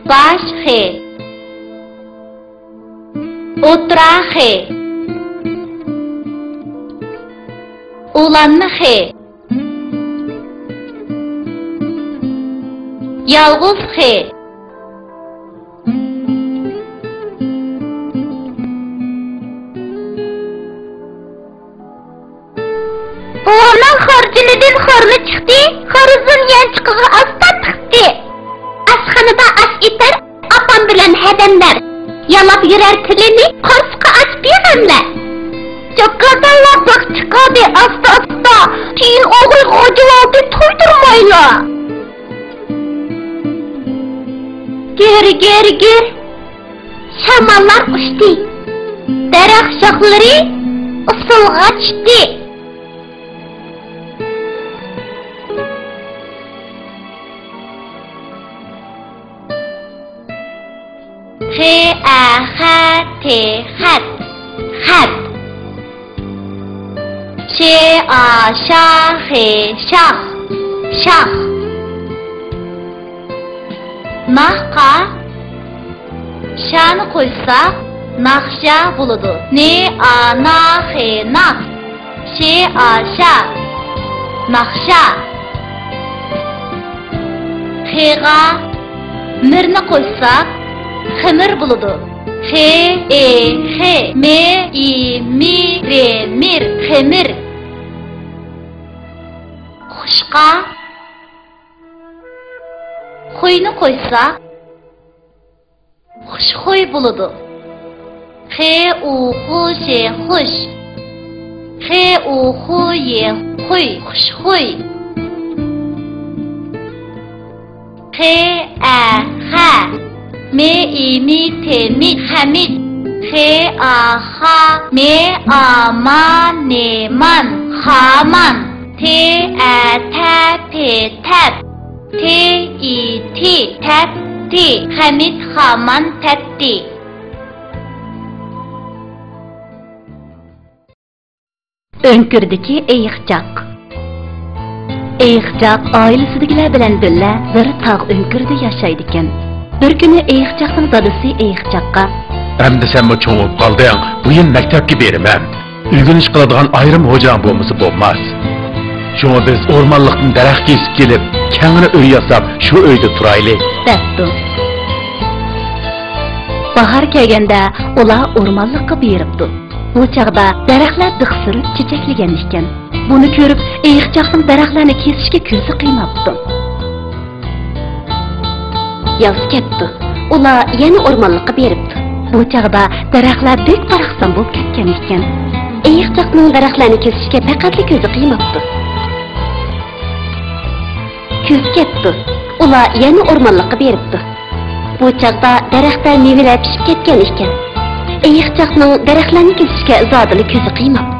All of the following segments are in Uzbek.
baş he, o'tira he, ulanma he, yalğız he, Boğamdan xarcılıdın xarlı çıktı, xarızın yançıqığı astan tıktı. Asxanıda as iter, apam bilen hedemler. Yalap yürer tilini, qarsıqı aç beğenler. Çakadanla bak çıkadı asta asta, tiyin oğul qocuvaldı toydurmayla. Gör, şamallar uçtu. Darax şaxları ısılğa çıktı. Xat şah Nahqa şanı koysak naqşa buludu. Nah naqşa Xiga mirni koysak ximir buludu. Mir ximir Xuşqa Xuyni koysak Xuşxuy buludu. Xuş Xuşxuy Hamid Neman Xaman Tepti Hamid Xaman Tepti Önkürdeki Eyiqcaq Eyiqcaq ailesidagilar bilan birga bir tog' önkürde yaşaydı ekan. Bir kuni Eyiqcaqning dadasi Eyiqcaqqa "Endi senmi cho'ngib qolding, bu yil maktabga berimam. O'rganish qiladigan ayrim hojang bo'lmasa bo'lmas. Shunga biz o'rmonlikdan daraxt kesib kelib, kangina uy yasab, shu uyda turaylik" debdi. Bahar kelganda ular o'rmonlikqa beribdi. Bu chaqda daraxtlar diqsirib chechaklagan ekan. Buni ko'rib, Eyiqcaqning daraxtlarni kesishga ko'zi qiymabdi. Yoz ketdi. Ular yana o'rmonlikqa beribdi. Bu chaqda daraxtlar bek qaraqsan bo'lib ketgan ekan. Eyiqcaqning daraxtlarni kesishga faqatli ko'zi qiymabdi. Kuz ketdi. Ular yana o'rmonlikqa beribdi. Bu chaqda daraxtlar mevalar pishib ketgan ekan. Eyiqcaqning daraxtlarni kesishga zodili ko'zi qiymabdi.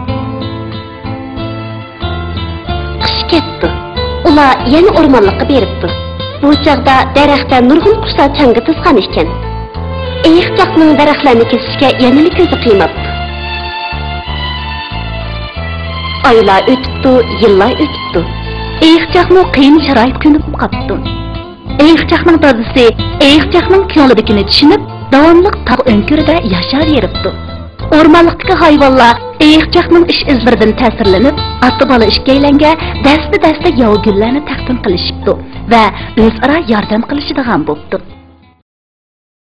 Qish ketdi. Ular yana o'rmonlikqa beribdi. Bu chaqda daraxtda nurg'un qushlar chang'i tizgan ekan. Eyiqcaqning daraxtlarni kesishga yana ko'zi qiymabdi. Oylar o'tibdi, yillar o'tibdi. Eyiqcaqning qiyin sharoit ko'nib qolibdi. Eyiqcaqning dadasi Eyiqcaqning ko'nglidagini tushunib, davomli tog' o'nkirida yashar yeribdi. O'rmonlikdagi hayvonlar Eyiqcaqning ish izlaridan ta'sirlanib, ota bola ishga dasta yovgullarni taqdim qilishibdi va o'zaro yordam qilishadigan bo'ldi.